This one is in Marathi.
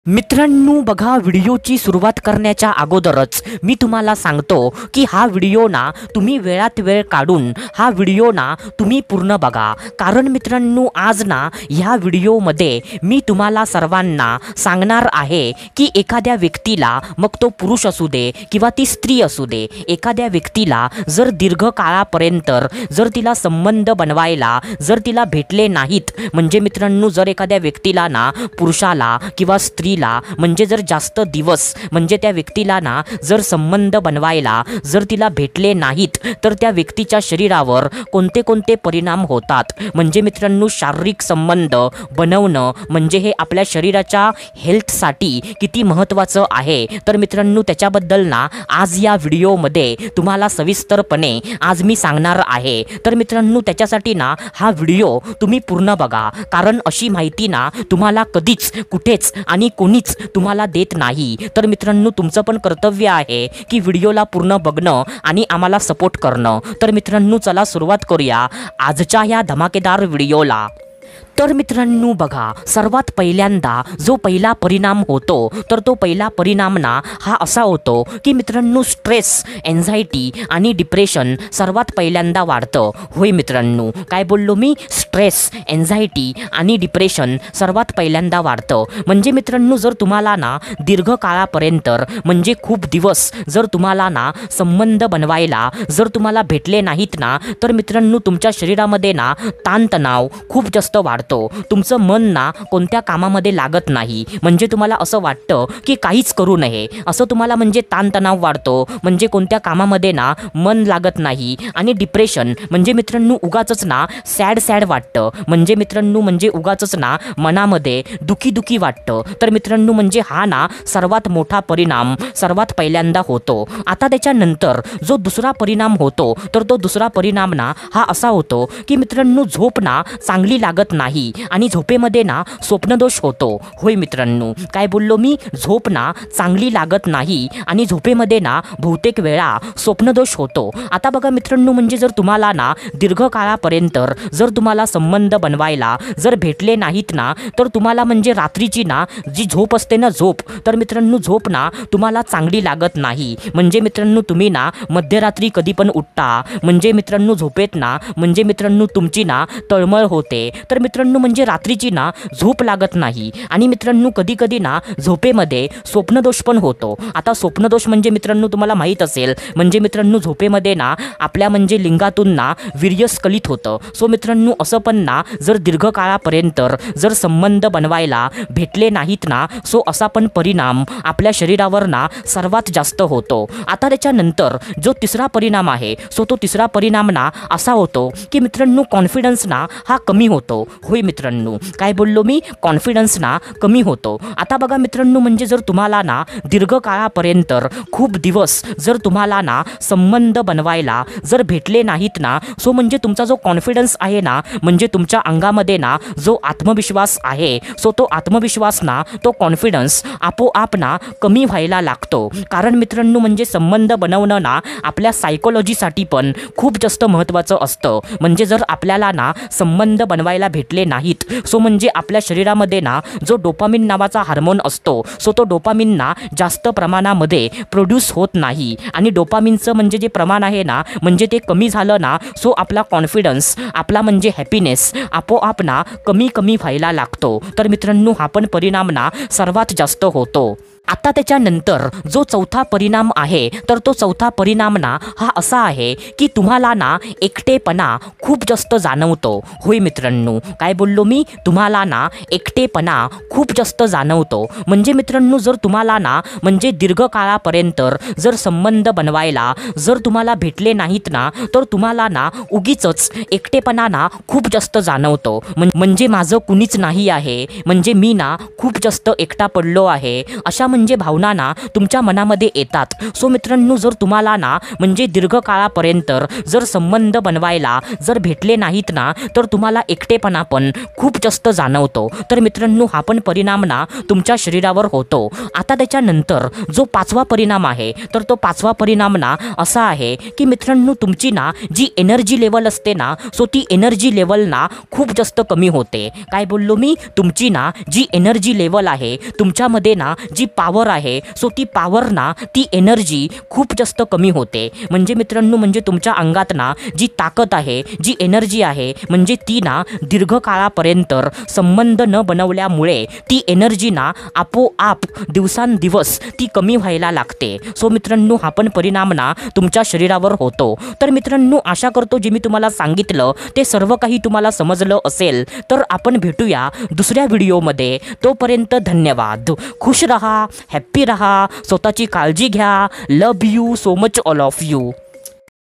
मित्रांनो बघा, व्हिडिओची सुरुवात करण्याच्या अगोदरच मी तुम्हाला सांगतो की हा व्हिडिओ ना तुम्ही वेळात वेळ काढून हा व्हिडिओ ना तुम्ही पूर्ण बघा। कारण मित्रांनो आज ना ह्या व्हिडिओमध्ये मी तुम्हाला सर्वांना सांगणार आहे की एखाद्या व्यक्तीला, मग तो पुरुष असू दे किंवा ती स्त्री असू दे, एखाद्या व्यक्तीला जर दीर्घ काळापर्यंत जर तिला संबंध बनवायला जर तिला भेटले नाहीत, म्हणजे मित्रांनो जर एखाद्या व्यक्तीला ना, पुरुषाला किंवा स्त्री म्हणजे जर जास्त दिवस म्हणजे त्या व्यक्तीला ना जर संबंध बनवायला जर तिला भेटले नाहीत, तर त्या व्यक्तीच्या शरीरावर कोणते कोणते परिणाम होतात। म्हणजे मित्रांनो शारीरिक संबंध बनवणं म्हणजे हे आपल्या शरीराच्या हेल्थसाठी किती महत्त्वाचं आहे, तर मित्रांनो त्याच्याबद्दल ना आज या व्हिडिओमध्ये तुम्हाला सविस्तरपणे आज मी सांगणार आहे। तर मित्रांनो त्याच्यासाठी ना हा व्हिडिओ तुम्ही पूर्ण बघा, कारण अशी माहिती ना तुम्हाला कधीच कुठेच आणि कोणीच तुम्हाला देत नाही। तर मित्रांनो तुमचं पण कर्तव्य आहे की व्हिडिओला पूर्ण बघणं आणि आम्हाला सपोर्ट करणं। तर मित्रांनो चला सुरुवात करूया आजच्या या धमाकेदार व्हिडिओला। तर मित्रांनो बघा, सर्वात पहिल्यांदा जो पहिला परिणाम होतो तर तो पहिला परिणाम ना हा असा होतो की मित्रांनो स्ट्रेस, एन्झायटी आणि डिप्रेशन सर्वात पहिल्यांदा वाढतं। होय मित्रांनो, काय बोललो मी? स्ट्रेस, एन्झायटी आणि डिप्रेशन सर्वात पहिल्यांदा वाढतं। म्हणजे मित्रांनो जर तुम्हाला ना दीर्घ काळापर्यंत म्हणजे खूप दिवस जर तुम्हाला ना संबंध बनवायला जर तुम्हाला भेटले नाहीत ना, तर मित्रांनो तुमच्या शरीरामध्ये ना ताणतणाव खूप जास्त वाढतो। तुमचं मन ना कोणत्या कामामध्ये लागत नाही, म्हणजे तुम्हाला असं वाटतं की काहीच करू नये, असं तुम्हाला म्हणजे ताणतणाव वाढतो, म्हणजे कोणत्या कामामध्ये ना मन लागत नाही। आणि डिप्रेशन म्हणजे मित्रांनो उगाचच ना सॅड वाटतं, म्हणजे मित्रांनो म्हणजे उगाचच ना मनामध्ये दुखी वाटतं। तर मित्रांनो म्हणजे हा ना सर्वात मोठा परिणाम सर्वात पहिल्यांदा होतो। आता त्याच्यानंतर जो दुसरा परिणाम होतो तर तो दुसरा परिणाम ना हा असा होतो की मित्रांनो झोप ना चांगली लागत नाही आणि झोपेमध्ये ना स्वप्नदोष होतो। होय मित्रांनो, काय बोललो मी? झोप ना चांगली लागत नाही आणि झोपेमध्ये ना बहुतेक वेळा स्वप्नदोष होतो। आता बघा मित्रांनो, म्हणजे जर तुम्हाला ना दीर्घ काळापर्यंत जर तुम्हाला संबंध बनवायला जर भेटले नाहीत ना, तर तुम्हाला म्हणजे रात्रीची ना जी झोप असते ना झोप, तर मित्रांनो झोप ना तुम्हाला चांगली लागत नाही। म्हणजे मित्रांनो तुम्ही ना मध्यरात्री कधी पण उठता, म्हणजे मित्रांनो झोपेत ना म्हणजे मित्रांनो तुमची ना तळमळ होते। तर मित्रांनो म्हणजे रात्रीची ना झोप लागत नाही आणि मित्रांनो कधी कधी ना झोपेमध्ये स्वप्नदोष पण होतो। आता स्वप्नदोष म्हणजे मित्रांनो तुम्हाला माहीत असेल, म्हणजे मित्रांनो झोपेमध्ये ना आपल्या म्हणजे लिंगातून ना वीर्य स्खलित होतं। सो मित्रांनो असं पण ना जर दीर्घ काळापर्यंत जर संबंध बनवायला भेटले नाहीत ना, सो असा पण परिणाम आपल्या शरीरावर ना सर्वात जास्त होतो। आता त्याच्यानंतर जो तिसरा परिणाम आहे, सो तो तिसरा परिणाम ना असा होतो की मित्रांनो कॉन्फिडन्स ना हा कमी होतो। होय मित्रांनो, काय बोललो मी? कॉन्फिडन्स ना कमी होतो। आता बघा मित्रांनो, म्हणजे जर तुम्हाला ना दीर्घ काळापर्यंत खूप दिवस जर तुम्हाला ना संबंध बनवायला जर भेटले नाहीत ना, सो म्हणजे तुमचा जो कॉन्फिडन्स आहे ना, म्हणजे तुमच्या अंगामध्ये ना जो आत्मविश्वास आहे, सो तो आत्मविश्वास ना तो कॉन्फिडन्स आपोआप ना कमी व्हायला लागतो। कारण मित्रांनो म्हणजे संबंध बनवणं ना आपल्या सायकोलॉजीसाठी पण खूप जास्त महत्त्वाचं असतं। म्हणजे जर आपल्याला ना संबंध बनवायला भेटले नाहीत, सो म्हणजे आपल्या शरीरामध्ये ना जो डोपामिन नावाचा हार्मोन असतो, सो तो डोपामिन ना जास्त प्रमाणामध्ये प्रोड्यूस होत नाही आणि डोपामिनचं म्हणजे जे प्रमाण आहे ना म्हणजे ते कमी झालं ना, सो आपला कॉन्फिडन्स, आपला म्हणजे हॅपीनेस आपोआप ना कमी व्हायला लागतो। तर मित्रांनो हा पण परिणाम ना सर्वात जास्त होतो। आता त्याच्यानंतर जो चौथा परिणाम आहे, तर तो चौथा परिणाम ना हा असा आहे की तुम्हाला ना एकटेपणा खूप जास्त जाणवतो। होय मित्रांनो, काय बोललो मी? तुम्हाला ना एकटेपणा खूप जास्त जाणवतो। म्हणजे मित्रांनो जर तुम्हाला ना म्हणजे दीर्घ काळापर्यंत जर संबंध बनवायला जर तुम्हाला भेटले नाहीत ना, तर तुम्हाला ना उगीचच एकटेपणा ना खूप जास्त जाणवतो। म्हणजे माझं कुणीच नाही आहे, म्हणजे मी ना खूप जास्त एकटा पडलो आहे, अशा म्हणजे म्हणजे भावना ना तुमच्या मनामध्ये येतात. सो मित्रांनो, जर तुम्हाला ना म्हणजे दीर्घकाळापर्यंत जर संबंध बनवायला जर भेटले नाहीत ना, तर तुम्हाला एकटेपणा पण खूप जास्त जाणवतो. तर मित्रांनो, हा पण परिणाम ना तुमच्या शरीरावर होतो. आता त्याच्यानंतर जो 5वा परिणाम आहे, तर तो 5वा परिणाम ना असा आहे की मित्रांनो, तुमची ना जी एनर्जी लेवल असते ना, सो ती एनर्जी लेवल ना खूप जास्त कमी होते. काय बोललो मी? तुमची ना जी एनर्जी लेवल आहे, तुमच्यामध्ये ना जी पॉवर आहे, सो ती पॉवर ना ती एनर्जी खूप जास्त कमी होते. म्हणजे मित्रांनो, म्हणजे तुमच्या अंगात ना जी ताकद आहे, जी एनर्जी आहे, म्हणजे ती ना दीर्घकाळापर्यंत संबंध न बनवल्यामुळे ती एनर्जी ना आपोआप दिवसांदिवस ती कमी व्हायला लागते. सो मित्रांनो, हा पण परिणाम ना तुमच्या शरीरावर होतो. तर मित्रांनो, आशा करतो जे मी तुम्हाला सांगितलं ते सर्व काही तुम्हाला समजलं असेल. तर आपण भेटूया दुसऱ्या व्हिडिओमध्ये. तोपर्यंत धन्यवाद. खुश रहा, हॅप्पी रहा, स्वतःची काळजी घ्या. Love you so much all of you.